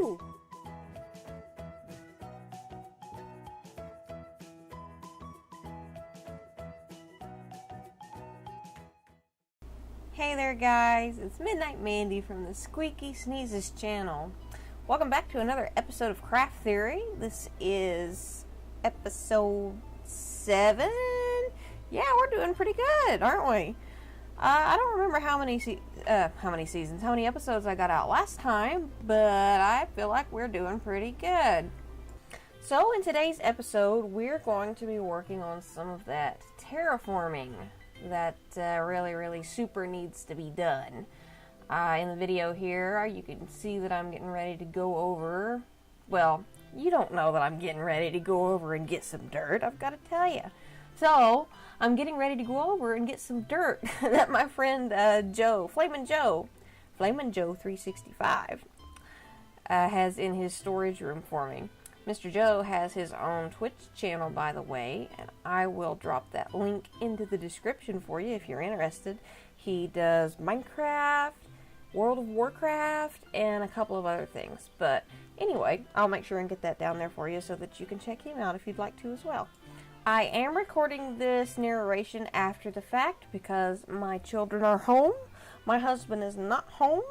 do. Hey there guys, it's Midnight Mandy from the Squeaky Sneezes channel. Welcome back to another episode of Craft Theory. This is episode 7. Yeah, we're doing pretty good, aren't we? I don't remember how many episodes I got out last time, but I feel like we're doing pretty good. So in today's episode, we're going to be working on some of that terraforming that really super needs to be done. In the video here, you can see that I'm getting ready to go over, well, you don't know that I'm getting ready to go over and get some dirt, I've got to tell you. So, I'm getting ready to go over and get some dirt that my friend Joe, Flamin' Joe 365, has in his storage room for me. Mr. Joe has his own Twitch channel, by the way, and I will drop that link into the description for you if you're interested. He does Minecraft, World of Warcraft, and a couple of other things. But anyway, I'll make sure and get that down there for you so that you can check him out if you'd like to as well. I am recording this narration after the fact because my children are home. My husband is not home,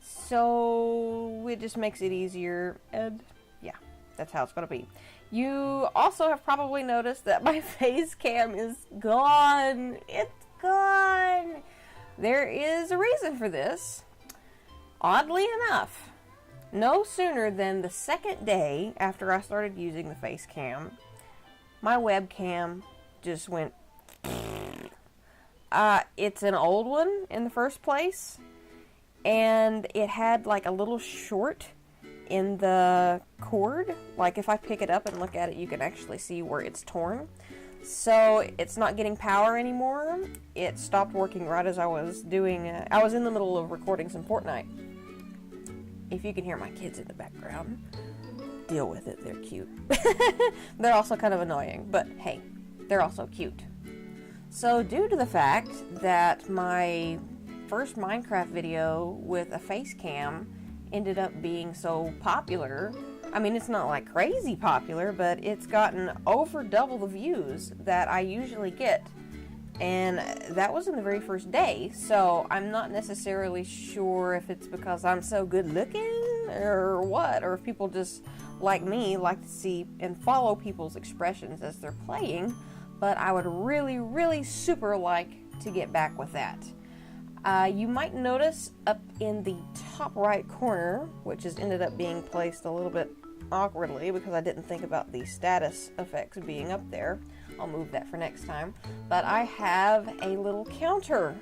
so it just makes it easier, and yeah, that's how it's going to be. You also have probably noticed that my face cam is gone. It's gone. There is a reason for this. Oddly enough, no sooner than the second day after I started using the face cam, my webcam just went. It's an old one in the first place, and it had like a little short in the cord. Like if I pick it up and look at it, you can actually see where it's torn. So it's not getting power anymore. It stopped working right as I was doing. I was in the middle of recording some Fortnite. If you can hear my kids in the background, deal with it, they're cute. They're also kind of annoying, but hey, they're also cute. So due to the fact that my first Minecraft video with a face cam ended up being so popular, I mean, it's not like crazy popular, but it's gotten over double the views that I usually get. And that was in the very first day, so I'm not necessarily sure if it's because I'm so good looking or what, or if people just like me like to see and follow people's expressions as they're playing, but I would really super like to get back with that. You might notice up in the top right corner, which has ended up being placed a little bit awkwardly because I didn't think about the status effects being up there. I'll move that for next time. But I have a little counter.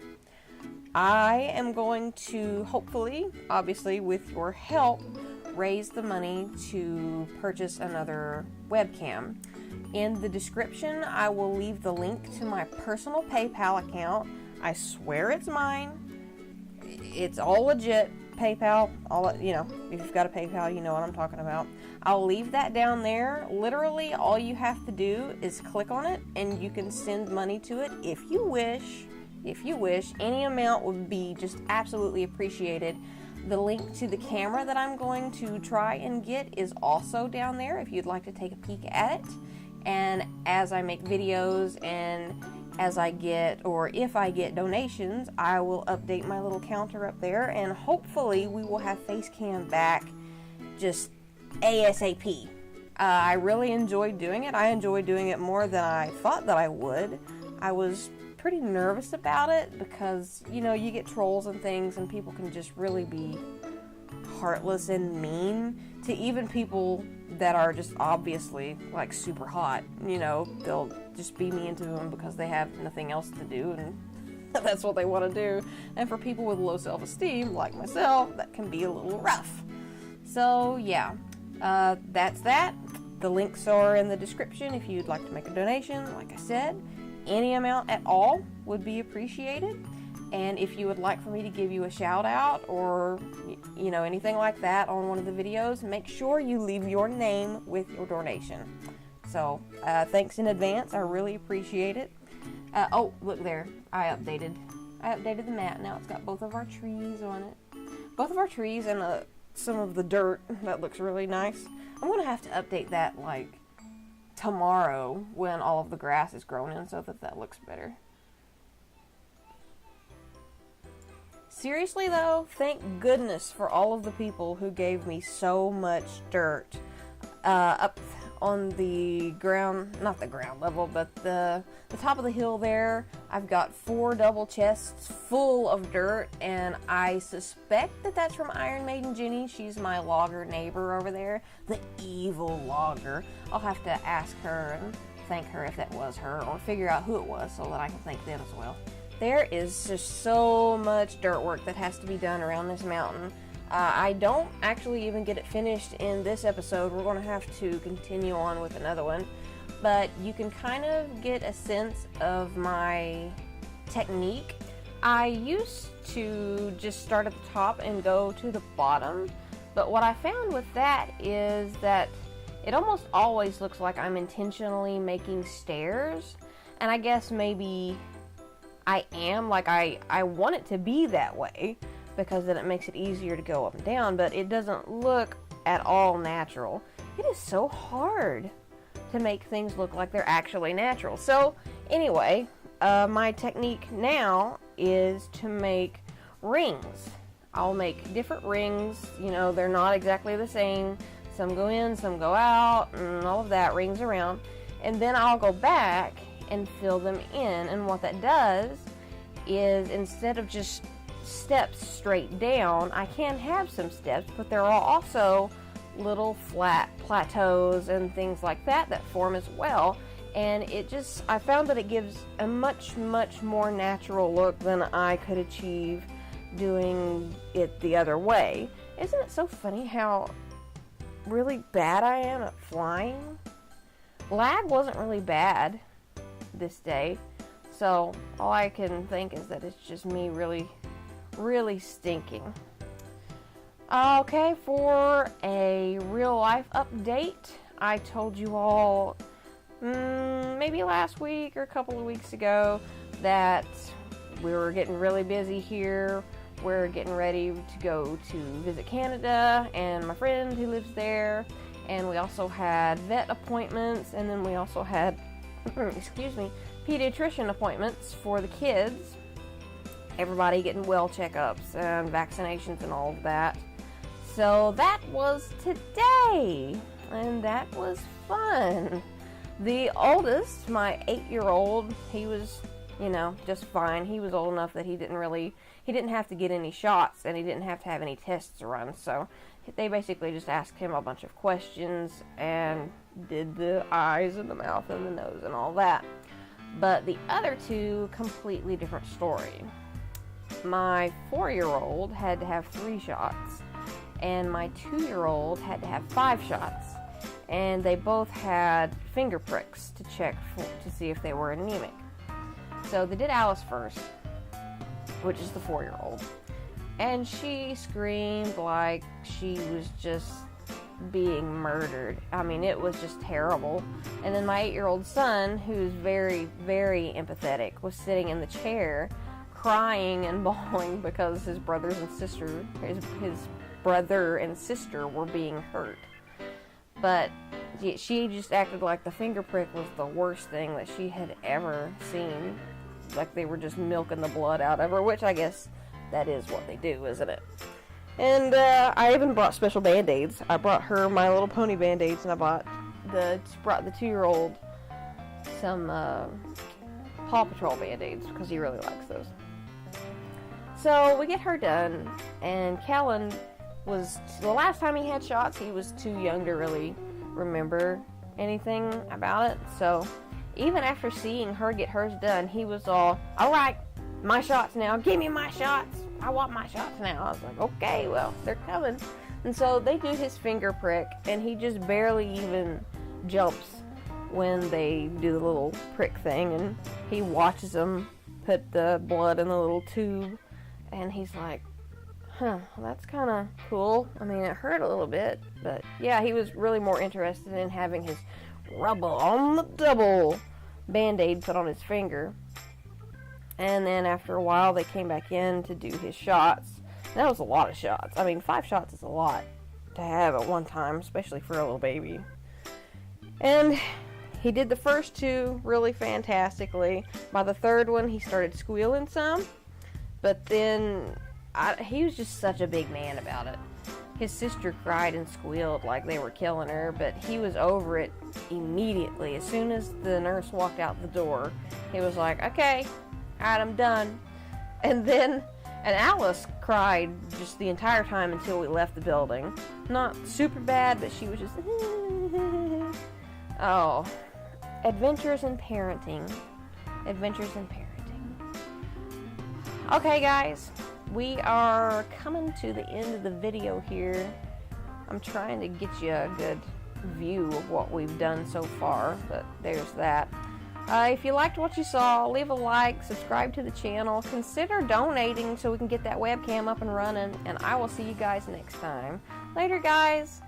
I am going to, hopefully, obviously with your help, raise the money to purchase another webcam. In the description, I will leave the link to my personal PayPal account. I swear it's mine. It's all legit. PayPal, if you've got a PayPal, you know what I'm talking about. I'll leave that down there. Literally, all you have to do is click on it, and you can send money to it if you wish. If you wish, any amount would be just absolutely appreciated. The link to the camera that I'm going to try and get is also down there if you'd like to take a peek at it. And as I make videos and as I get, or if I get donations, I will update my little counter up there, and hopefully we will have Facecam back just ASAP. I really enjoyed doing it. I enjoyed doing it more than I thought that I would. I was pretty nervous about it because, you get trolls and things, and people can just really be heartless and mean to even people that are just obviously like super hot. They'll just be mean to them because they have nothing else to do, and that's what they want to do. And for people with low self-esteem like myself, that can be a little rough. So yeah, that's that. The links are in the description if you'd like to make a donation. Like I said, any amount at all would be appreciated. And if you would like for me to give you a shout out or, anything like that on one of the videos, make sure you leave your name with your donation. So, thanks in advance. I really appreciate it. Oh, look there. I updated the mat. Now it's got both of our trees on it. Both of our trees and some of the dirt. That looks really nice. I'm going to have to update that, like, tomorrow when all of the grass is grown in so that looks better. Seriously, though, thank goodness for all of the people who gave me so much dirt up on the ground, not the ground level, but the top of the hill there. I've got 4 double chests full of dirt, and I suspect that that's from Iron Maiden Jenny. She's my logger neighbor over there, the evil logger. I'll have to ask her and thank her if that was her, or figure out who it was so that I can thank them as well. There is just so much dirt work that has to be done around this mountain. I don't actually even get it finished in this episode. We're going to have to continue on with another one. But you can kind of get a sense of my technique. I used to just start at the top and go to the bottom. But what I found with that is that it almost always looks like I'm intentionally making stairs. And I guess maybe I am, like I want it to be that way, because then it makes it easier to go up and down, but it doesn't look at all natural. It is so hard to make things look like they're actually natural. So anyway, my technique now is to make rings. I'll make different rings, you know, they're not exactly the same. Some go in, some go out, and all of that, rings around. And then I'll go back and fill them in, and what that does is, instead of just steps straight down, I can have some steps, but there are also little flat plateaus and things like that that form as well, and I found that it gives a much more natural look than I could achieve doing it the other way. Isn't it so funny how really bad I am at flying? Lag wasn't really bad this day, so all I can think is that it's just me really stinking. Okay, for a real life update, I told you all maybe last week or a couple of weeks ago that we were getting really busy here. We're getting ready to go to visit Canada and my friend who lives there, and we also had vet appointments, and then we also had pediatrician appointments for the kids. Everybody getting well checkups and vaccinations and all of that. So that was today, and that was fun. The oldest, my 8-year-old, he was, just fine. He was old enough that he didn't have to get any shots, and he didn't have to have any tests run. So they basically just asked him a bunch of questions and did the eyes and the mouth and the nose and all that. But the other two, completely different story. My 4-year-old had to have 3 shots, and my 2-year-old had to have 5 shots, and they both had finger pricks to check to see if they were anemic. So they did Alice first, which is the 4-year-old, and she screamed like she was just being murdered. I mean, it was just terrible. And then my 8-year-old son, who's very, very empathetic, was sitting in the chair crying and bawling because his brother and sister were being hurt. But she just acted like the finger prick was the worst thing that she had ever seen. Like they were just milking the blood out of her, which I guess that is what they do, isn't it? And I even brought special Band-Aids. I brought her My Little Pony Band-Aids, and I brought the 2-year-old some Paw Patrol Band-Aids because he really likes those. So we get her done, and Callan was, the last time he had shots, he was too young to really remember anything about it. So even after seeing her get hers done, he was all right, my shots now, give me my shots, I want my shots now. I was like, okay, well, they're coming. And so they do his finger prick, and he just barely even jumps when they do the little prick thing, and he watches them put the blood in the little tube, and he's like, that's kind of cool. I mean, it hurt a little bit, but yeah, he was really more interested in having his rubble on the double Band-Aid put on his finger. And then after a while, they came back in to do his shots, That was a lot of shots. I mean, 5 shots is a lot to have at one time, especially for a little baby. And he did the first 2 really fantastically. By the 3rd one, he started squealing some, but then he was just such a big man about it. His sister cried and squealed like they were killing her, but he was over it immediately. As soon as the nurse walked out the door, he was like, okay, alright, I'm done. And Alice cried just the entire time until we left the building. Not super bad, but she was just, oh, adventures in parenting. Adventures in parenting. Okay, guys. We are coming to the end of the video here. I'm trying to get you a good view of what we've done so far, but there's that. If you liked what you saw, leave a like, subscribe to the channel, consider donating so we can get that webcam up and running, and I will see you guys next time. Later, guys!